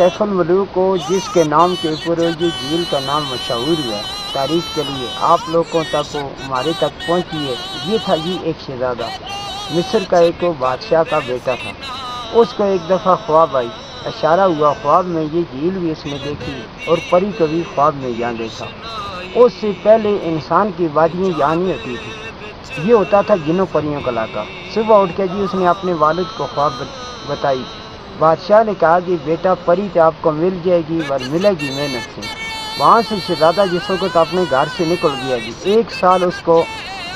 Safe ul Malook کو جس کے نام کے اوپر یہ جھیل کا نام مشہور ہے تاریخ کے لیے آپ لوگوں تک ہمارے تک پہنچی ہے، یہ تھا جی ایک شہزادہ مصر کا، ایک بادشاہ کا بیٹا تھا۔ اس کو ایک دفعہ خواب آئی، اشارہ ہوا خواب میں، یہ جھیل بھی اس نے دیکھی اور پری کو بھی خواب میں یہاں دیکھا۔ اس سے پہلے انسان کی وادیاں یہاں نہیں ہوتی تھی، یہ ہوتا تھا جنوں پریوں کا علاقہ۔ صبح اٹھ کے جی اس نے اپنے والد کو خواب بتائی۔ بادشاہ نے کہا کہ بیٹا پری تو آپ کو مل جائے گی اور ملے گی محنت سے۔ وہاں سے شہزادہ جس وقت اپنے گھر سے نکل گیا جی، 1 سال اس کو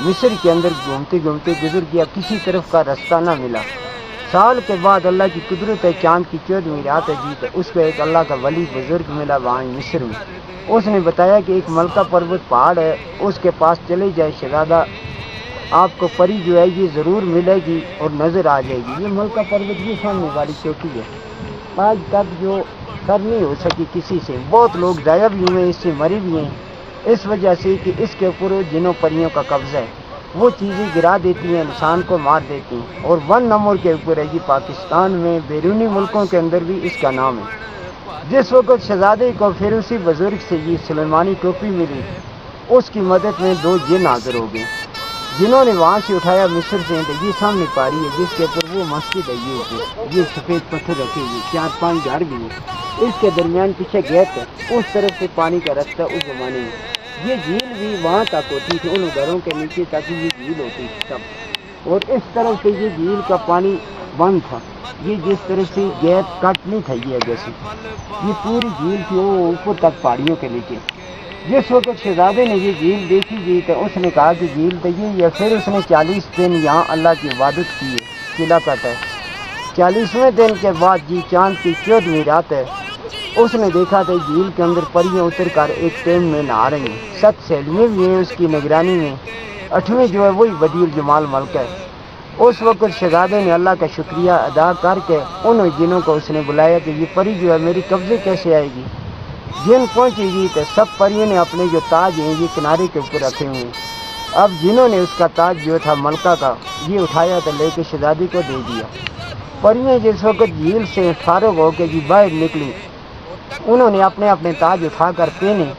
مصر کے اندر گھومتے گھومتے گزر گیا، کسی طرف کا رستہ نہ ملا۔ سال کے بعد اللہ کی قدرت ہے، چاند کی 14ویں رات ہے جی، تو اس کو ایک اللہ کا ولی بزرگ ملا وہاں مصر میں۔ اس نے بتایا کہ ایک ملکہ پروت پہاڑ ہے، اس کے پاس چلے جائے شہزادہ، آپ کو پری جو ہے یہ ضرور ملے گی اور نظر آ جائے گی۔ یہ ملکہ پروت یہ سامنے والی چوٹی ہے، آج تک جو سر نہیں ہو سکی کسی سے، بہت لوگ ضائع بھی ہوئے، اس سے مرے بھی ہیں، اس وجہ سے کہ اس کے اوپر جنوں پریوں کا قبضہ ہے، وہ چیزیں گرا دیتی ہیں، انسان کو مار دیتی ہیں۔ اور 1 نمبر کے اوپر ہے جی پاکستان میں، بیرونی ملکوں کے اندر بھی اس کا نام ہے۔ جس وقت شہزادے کو پھر اسی بزرگ سے یہ سلیمانی ٹوپی ملی، اس کی مدد میں 2 جن حاضر ہو گئے، جنہوں نے وہاں سے اٹھایا مصر سے، یہ سامنے پاری ہے جس کے اوپر وہ مسجد ہے، یہ سفید پتھر رکھے ہوئے، 4-5 گھر بھی ہیں، اس کے درمیان پیچھے گیٹ ہے، اس طرف سے پانی کا رستہ اس زمانے میں، یہ جھیل بھی وہاں تک ہوتی تھی، ان گھروں کے نیچے تک یہ جھیل ہوتی تھی سب، اور اس طرف سے یہ جھیل کا پانی بند تھا، یہ جس طرح سے گیپ کٹ نہیں تھا یہ اگے سے، یہ پوری جھیل تھی وہ اوپر تک پہاڑیوں کے نیچے۔ جس وقت شہزادے نے یہ جھیل دیکھی گئی تو اس نے کہا کہ جھیل تو یہ ہے، پھر اس نے 40 دن یہاں اللہ کی عبادت کی ہے، قلعہ کٹ ہے۔ 40ویں دن کے بعد جی چاند کی 14ویں رات ہے، اس نے دیکھا تھا جھیل کے اندر پریاں اتر کر ایک ٹیم میں نہا رہی ہیں، 7 سہیلیاں بھی ہیں اس کی نگرانی میں، 8ویں جو ہے وہی بدیع الجمال ملکہ ہے۔ اس وقت شہزادے نے اللہ کا شکریہ ادا کر کے ان جنوں کو اس نے بلایا کہ یہ پری جو ہے میری قبضے کیسے آئے گی۔ جن پہنچے گی تو سب پریوں نے اپنے جو تاج ہیں یہ کنارے کے اوپر رکھے ہوئے ہیں، اب جنہوں نے اس کا تاج جو تھا ملکہ کا یہ اٹھایا تو لے کے شہزادی کو دے دیا۔ پریاں جس وقت جھیل سے فارغ ہو کے جی باہر نکلی، انہوں نے اپنے اپنے تاج اٹھا کر پہنے،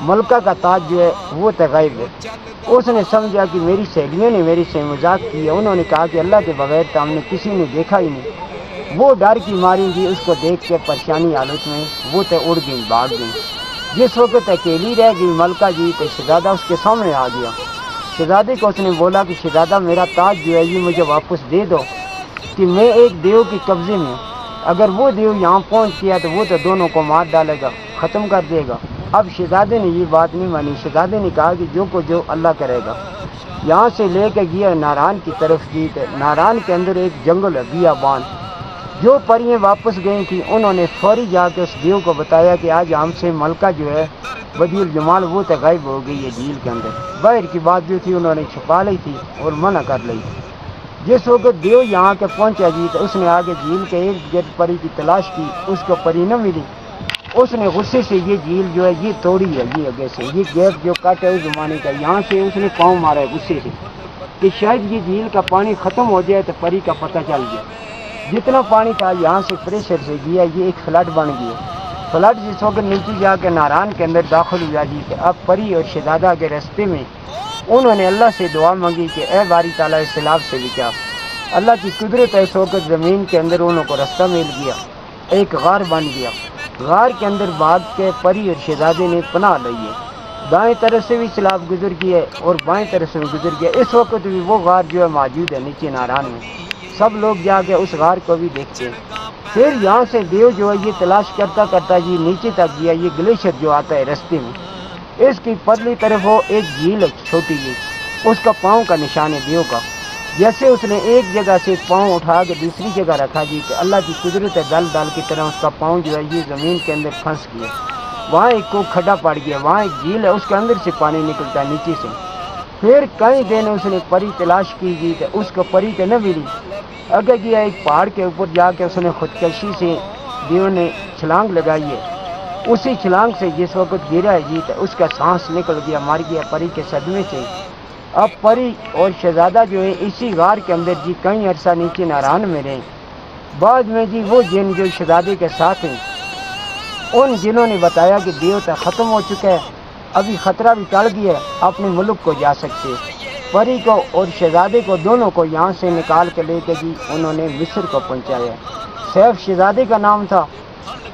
ملکہ کا تاج جو ہے وہ تو غائب ہے۔ اس نے سمجھا کہ میری سہیلیوں نے میرے سے مذاق کیا، انہوں نے کہا کہ اللہ کے بغیر تو ہم نے کسی نے دیکھا ہی نہیں۔ وہ ڈر کی ماری جی اس کو دیکھ کے پریشانی حالت میں وہ تو اڑ گئی، بھاگ گئی۔ جس وقت اکیلی رہ گئی ملکہ جی تو شہزادہ اس کے سامنے آ گیا۔ شہزادے کو اس نے بولا کہ شہزادہ میرا تاج جو ہے یہ مجھے واپس دے دو، کہ میں ایک دیو کے قبضے میں، اگر وہ دیو یہاں پہنچ گیا تو وہ تو دونوں کو مار ڈالے گا، ختم کر دے گا۔ اب شہزادے نے یہ بات نہیں مانی، شہزادے نے کہا کہ جو اللہ کرے گا۔ یہاں سے لے کے گیا ناران کی طرف جی، ناران کے اندر ایک جنگل ہے بیابان، جو پریاں واپس گئی تھیں انہوں نے فوری جا کے اس دیو کو بتایا کہ آج ہم سے ملکہ جو ہے بدیع الجمال وہ تو غائب ہو گئی ہے جھیل کے اندر۔ باہر کی بات جو تھی انہوں نے چھپا لی تھی اور منع کر لی تھی۔ جس وقت دیو یہاں کے پہنچا جی تو اس نے آگے جھیل کے ایک گرد پری کی تلاش کی، اس کو پری نہ ملی۔ اس نے غصے سے یہ جھیل جو ہے یہ توڑی ہے، یہ آگے سے یہ گیپ جو کٹ ہے اس زمانے کا، یہاں سے اس نے پاؤں مارا ہے غصے سے کہ شاید یہ جھیل کا پانی ختم ہو جائے تو پری کا پتہ چل جائے۔ جتنا پانی تھا یہاں سے پریشر سے گیا، یہ ایک فلڈ بن گیا۔ فلڈ جس وقت نیچے جا کے ناران کے اندر داخل ہوا جی کہ اب پری اور شہزادہ کے راستے میں انہوں نے اللہ سے دعا مانگی کہ اے باری تعالیٰ اس سیلاب سے بچا۔ اللہ کی قدرت ہے، اس وقت زمین کے اندر انہوں کو راستہ مل گیا، ایک غار بن گیا۔ غار کے اندر بھاگ کے پری اور شہزادے نے پناہ لی ہے، دائیں طرف سے بھی سیلاب گزر گیا اور بائیں طرف سے بھی گزر گیا۔ اس وقت بھی وہ غار جو ہے موجود ہے نیچے ناران میں، سب لوگ جا کے اس غار کو بھی دیکھتے ہیں۔ پھر یہاں سے دیو جو ہے یہ تلاش کرتا کرتا جی نیچے تک گیا، یہ گلیشر جو آتا ہے راستے میں، اس کی پتلی طرف وہ ایک جھیل ہے چھوٹی جی، اس کا پاؤں کا نشان ہے دیو کا۔ جیسے اس نے ایک جگہ سے پاؤں اٹھا کے دوسری جگہ رکھا جی کہ اللہ کی قدرت ہے، دل دل کی طرح اس کا پاؤں جو ہے یہ زمین کے اندر پھنس گیا، وہاں ایک کو کھڈا پڑ گیا، وہاں ایک جھیل ہے اس کے اندر سے پانی نکلتا ہے نیچے سے۔ پھر کئی دن اس نے پری تلاش کی جی کہ اس کو پری تو نہ ملی، اگے گیا ایک پہاڑ کے اوپر جا کے اس نے خودکشی سے دیو نے چھلانگ لگائی ہے، اسی چھلانگ سے جس وقت گرا ہے جی تو اس کا سانس نکل گیا، مر گیا پری کے صدمے سے۔ اب پری اور شہزادہ جو ہے اسی غار کے اندر جی کئی عرصہ نیچے ناران میں رہے۔ بعد میں جی وہ جن جو شہزادے کے ساتھ ہیں ان جنہوں نے بتایا کہ دیوتا ختم ہو چکا ہے، ابھی خطرہ بھی ٹل گیا ہے، اپنے ملک کو جا سکتے۔ پری کو اور شہزادے کو دونوں کو یہاں سے نکال کے لے کے جی انہوں نے مصر کو پہنچایا۔ سیف شہزادے کا نام تھا،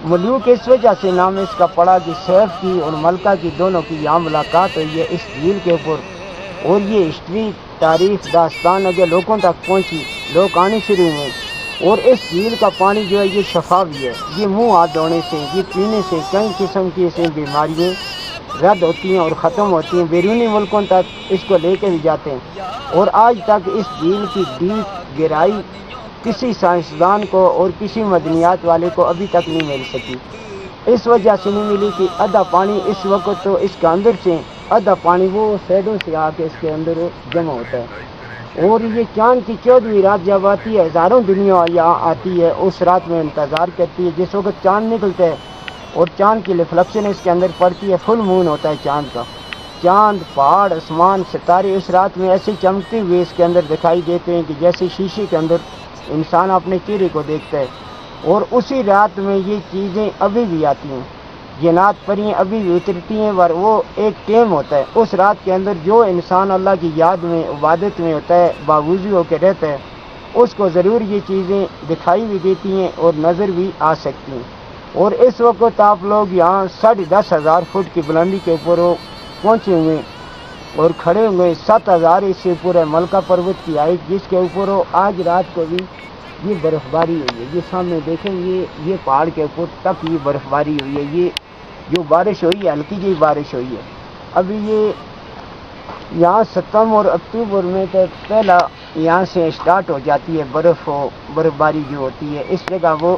ملوک اس وجہ سے نام اس کا پڑا کہ سیف کی اور ملکہ کی دونوں کی یہاں ملاقات ہوئی ہے اس جھیل کے اوپر، اور یہ ہسٹری، تاریخ، داستان اگر لوگوں تک پہنچی، لوگ آنے شروع ہوئے۔ اور اس جھیل کا پانی جو ہے یہ شفا بھی ہے، یہ منہ ہاتھ دھونے سے، یہ پینے سے کئی قسم کی ایسی بیماریاں رد ہوتی ہیں اور ختم ہوتی ہیں۔ بیرونی ملکوں تک اس کو لے کے بھی جاتے ہیں، اور آج تک اس جھیل کی ڈیپ گہرائی کسی سائنسدان کو اور کسی مدنیات والے کو ابھی تک نہیں مل سکی۔ اس وجہ سے نہیں ملی کہ آدھا پانی اس وقت تو اس کے اندر سے، آدھا پانی وہ سائڈوں سے آ کے اس کے اندر جمع ہوتا ہے۔ اور یہ چاند کی 14ویں رات جب آتی ہے، ہزاروں دنیا یہاں آتی ہے، اس رات میں انتظار کرتی ہے جس وقت چاند نکلتا ہے اور چاند کی ریفلیکشن اس کے اندر پڑتی ہے، فل مون ہوتا ہے چاند کا۔ چاند، پہاڑ، آسمان، ستارے اس رات میں ایسے چمکتے ہوئے اس کے اندر دکھائی دیتے ہیں کہ جیسے شیشے کے اندر انسان اپنے چہرے کو دیکھتا ہے۔ اور اسی رات میں یہ چیزیں ابھی بھی آتی ہیں، جنات پریاں ابھی بھی اترتی ہیں، اور وہ ایک ٹیم ہوتا ہے اس رات کے اندر جو انسان اللہ کی یاد میں، عبادت میں ہوتا ہے، باوضو ہو کے رہتا ہے، اس کو ضرور یہ چیزیں دکھائی بھی دیتی ہیں اور نظر بھی آ سکتی ہیں۔ اور اس وقت آپ لوگ یہاں 10,500 فٹ کی بلندی کے اوپر پہنچے ہوئے اور کھڑے ہوئے، 7,000 اس سے اوپر ہے ملکہ پروت کی ہائٹ، جس کے اوپر آج رات کو بھی یہ برف باری ہوئی ہے۔ یہ سامنے دیکھیں، یہ پہاڑ کے اوپر تک یہ برف باری ہوئی ہے، یہ جو بارش ہوئی ہے ہلکی جی بارش ہوئی ہے۔ ابھی یہ یہاں ستمبر اور اکتوبر میں تو پہلا یہاں سے اسٹارٹ ہو جاتی ہے برف باری جو ہوتی ہے اس جگہ وہ